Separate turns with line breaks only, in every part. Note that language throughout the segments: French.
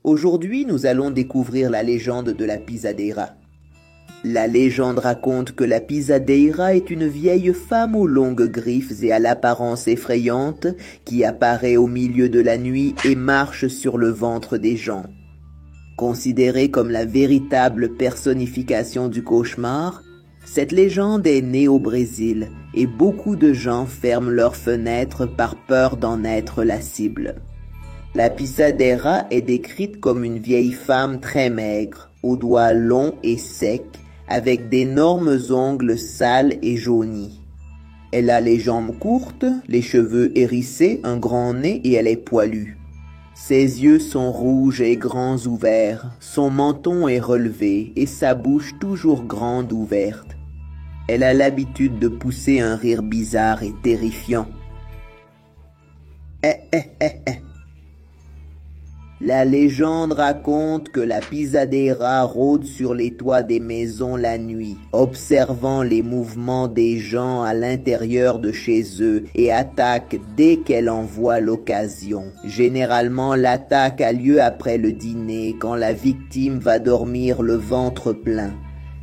Aujourd'hui, nous allons découvrir la légende de la Pisadeira. La légende raconte que la Pisadeira est une vieille femme aux longues griffes et à l'apparence effrayante qui apparaît au milieu de la nuit et marche sur le ventre des gens. Considérée comme la véritable personnification du cauchemar, cette légende est née au Brésil et beaucoup de gens ferment leurs fenêtres par peur d'en être la cible. La Pisadeira est décrite comme une vieille femme très maigre, aux doigts longs et secs, avec d'énormes ongles sales et jaunis. Elle a les jambes courtes, les cheveux hérissés, un grand nez et elle est poilue. Ses yeux sont rouges et grands ouverts, son menton est relevé et sa bouche toujours grande ouverte. Elle a l'habitude de pousser un rire bizarre et terrifiant. La légende raconte que la Pisadeira rôde sur les toits des maisons la nuit, observant les mouvements des gens à l'intérieur de chez eux et attaque dès qu'elle en voit l'occasion. Généralement, l'attaque a lieu après le dîner, quand la victime va dormir le ventre plein.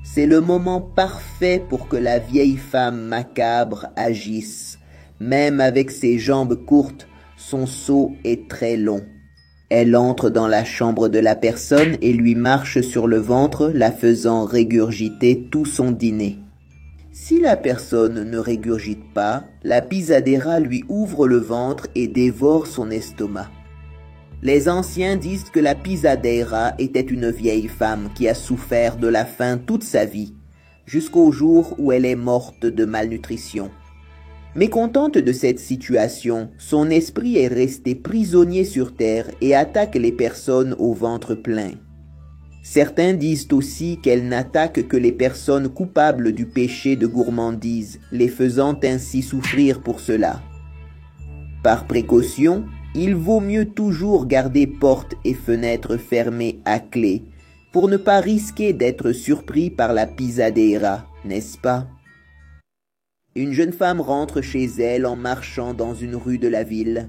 C'est le moment parfait pour que la vieille femme macabre agisse. Même avec ses jambes courtes, son saut est très long. Elle entre dans la chambre de la personne et lui marche sur le ventre, la faisant régurgiter tout son dîner. Si la personne ne régurgite pas, la Pisadeira lui ouvre le ventre et dévore son estomac. Les anciens disent que la Pisadeira était une vieille femme qui a souffert de la faim toute sa vie, jusqu'au jour où elle est morte de malnutrition. Mécontente de cette situation, son esprit est resté prisonnier sur terre et attaque les personnes au ventre plein. Certains disent aussi qu'elle n'attaque que les personnes coupables du péché de gourmandise, les faisant ainsi souffrir pour cela. Par précaution, il vaut mieux toujours garder portes et fenêtres fermées à clé, pour ne pas risquer d'être surpris par la Pisadeira, n'est-ce pas? Une jeune femme rentre chez elle en marchant dans une rue de la ville.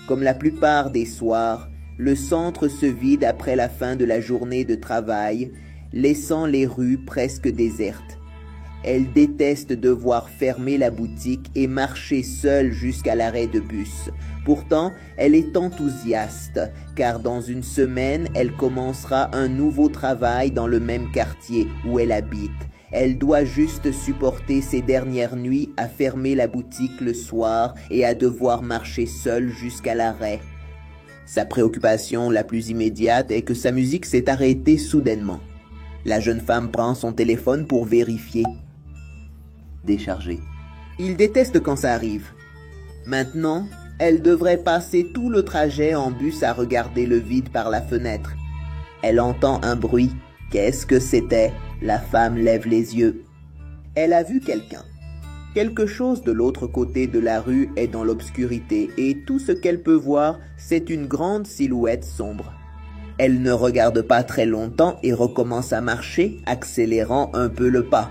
Comme la plupart des soirs, le centre se vide après la fin de la journée de travail, laissant les rues presque désertes. Elle déteste devoir fermer la boutique et marcher seule jusqu'à l'arrêt de bus. Pourtant, elle est enthousiaste, car dans une semaine, elle commencera un nouveau travail dans le même quartier où elle habite. Elle doit juste supporter ces dernières nuits à fermer la boutique le soir et à devoir marcher seule jusqu'à l'arrêt. Sa préoccupation la plus immédiate est que sa musique s'est arrêtée soudainement. La jeune femme prend son téléphone pour vérifier. Déchargé. Il déteste quand ça arrive. Maintenant, elle devrait passer tout le trajet en bus à regarder le vide par la fenêtre. Elle entend un bruit. Qu'est-ce que c'était? La femme lève les yeux. Elle a vu quelqu'un. Quelque chose de l'autre côté de la rue est dans l'obscurité et tout ce qu'elle peut voir, c'est une grande silhouette sombre. Elle ne regarde pas très longtemps et recommence à marcher, accélérant un peu le pas.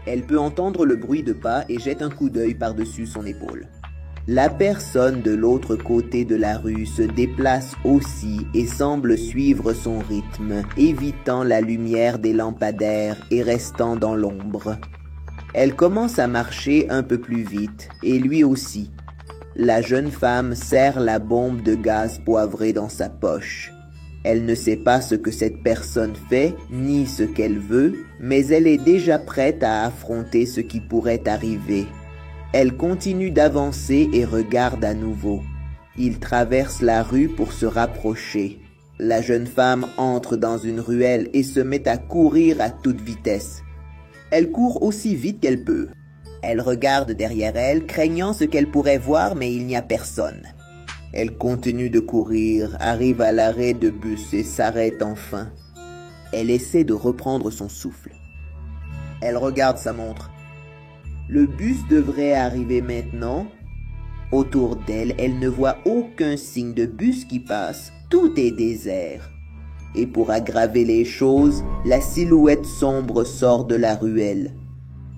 Elle peut entendre le bruit de pas et jette un coup d'œil par-dessus son épaule. La personne de l'autre côté de la rue se déplace aussi et semble suivre son rythme, évitant la lumière des lampadaires et restant dans l'ombre. Elle commence à marcher un peu plus vite, et lui aussi. La jeune femme serre la bombe de gaz poivré dans sa poche. Elle ne sait pas ce que cette personne fait, ni ce qu'elle veut, mais elle est déjà prête à affronter ce qui pourrait arriver. Elle continue d'avancer et regarde à nouveau. Il traverse la rue pour se rapprocher. La jeune femme entre dans une ruelle et se met à courir à toute vitesse. Elle court aussi vite qu'elle peut. Elle regarde derrière elle, craignant ce qu'elle pourrait voir, mais il n'y a personne. Elle continue de courir, arrive à l'arrêt de bus et s'arrête enfin. Elle essaie de reprendre son souffle. Elle regarde sa montre. Le bus devrait arriver maintenant. Autour d'elle, elle ne voit aucun signe de bus qui passe. Tout est désert. Et pour aggraver les choses, la silhouette sombre sort de la ruelle.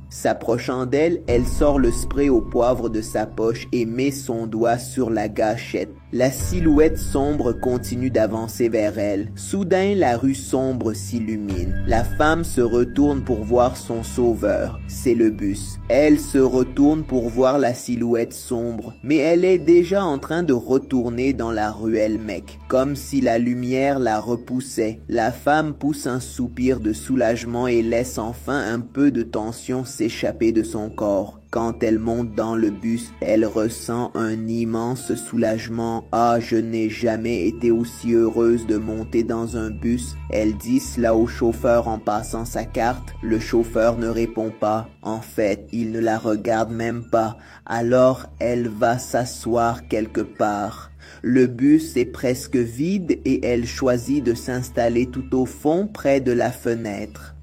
S'approchant d'elle, elle sort le spray au poivre de sa poche et met son doigt sur la gâchette. La silhouette sombre continue d'avancer vers elle. Soudain, la rue sombre s'illumine. La femme se retourne pour voir son sauveur. C'est le bus. Elle se retourne pour voir la silhouette sombre, mais elle est déjà en train de retourner dans la ruelle mec, comme si la lumière la repoussait. La femme pousse un soupir de soulagement et laisse enfin un peu de tension s'échapper de son corps. Quand elle monte dans le bus, elle ressent un immense soulagement. « Ah, je n'ai jamais été aussi heureuse de monter dans un bus. » Elle dit cela au chauffeur en passant sa carte. Le chauffeur ne répond pas. En fait, il ne la regarde même pas. Alors, elle va s'asseoir quelque part. Le bus est presque vide et elle choisit de s'installer tout au fond près de la fenêtre.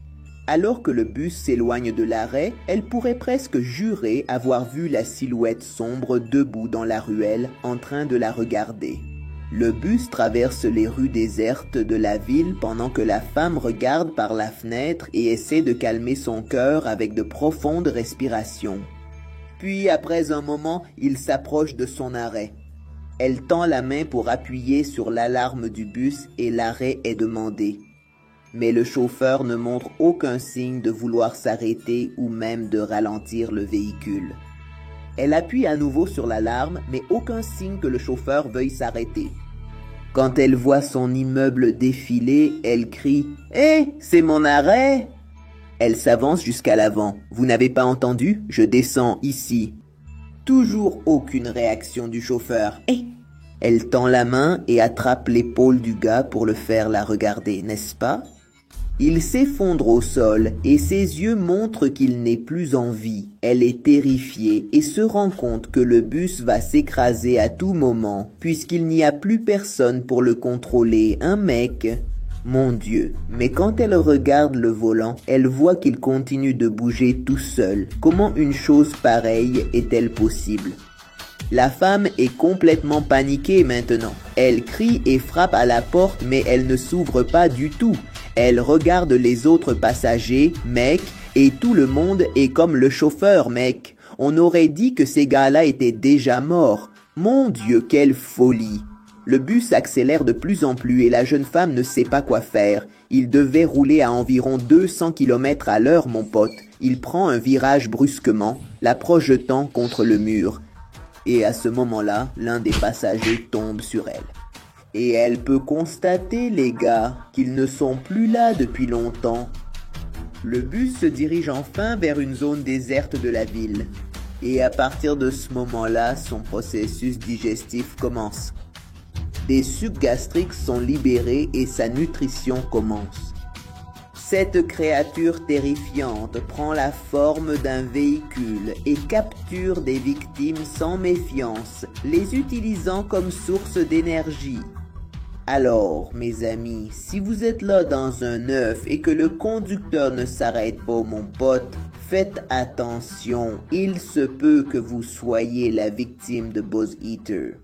Alors que le bus s'éloigne de l'arrêt, elle pourrait presque jurer avoir vu la silhouette sombre debout dans la ruelle en train de la regarder. Le bus traverse les rues désertes de la ville pendant que la femme regarde par la fenêtre et essaie de calmer son cœur avec de profondes respirations. Puis, après un moment, il s'approche de son arrêt. Elle tend la main pour appuyer sur l'alarme du bus et l'arrêt est demandé. Mais le chauffeur ne montre aucun signe de vouloir s'arrêter ou même de ralentir le véhicule. Elle appuie à nouveau sur l'alarme, mais aucun signe que le chauffeur veuille s'arrêter. Quand elle voit son immeuble défiler, elle crie « Hé, c'est mon arrêt !» Elle s'avance jusqu'à l'avant. « Vous n'avez pas entendu? Je descends ici. » Toujours aucune réaction du chauffeur. « Hé !» Elle tend la main et attrape l'épaule du gars pour le faire la regarder, n'est-ce pas? Il s'effondre au sol et ses yeux montrent qu'il n'est plus en vie. Elle est terrifiée et se rend compte que le bus va s'écraser à tout moment puisqu'il n'y a plus personne pour le contrôler. Un mec. Mon Dieu. Mais quand elle regarde le volant, elle voit qu'il continue de bouger tout seul. Comment une chose pareille est-elle possible? La femme est complètement paniquée maintenant. Elle crie et frappe à la porte mais elle ne s'ouvre pas du tout. Elle regarde les autres passagers, mec, et tout le monde est comme le chauffeur, mec. On aurait dit que ces gars-là étaient déjà morts. Mon Dieu, quelle folie! Le bus accélère de plus en plus et la jeune femme ne sait pas quoi faire. Il devait rouler à environ 200 km à l'heure, mon pote. Il prend un virage brusquement, la projetant contre le mur. Et à ce moment-là, l'un des passagers tombe sur elle. Et elle peut constater, les gars, qu'ils ne sont plus là depuis longtemps. Le bus se dirige enfin vers une zone déserte de la ville. Et à partir de ce moment-là, son processus digestif commence. Des sucs gastriques sont libérés et sa nutrition commence. Cette créature terrifiante prend la forme d'un véhicule et capture des victimes sans méfiance, les utilisant comme source d'énergie. Alors, mes amis, si vous êtes là dans un œuf et que le conducteur ne s'arrête pas, mon pote, faites attention, il se peut que vous soyez la victime de Buzz Eater.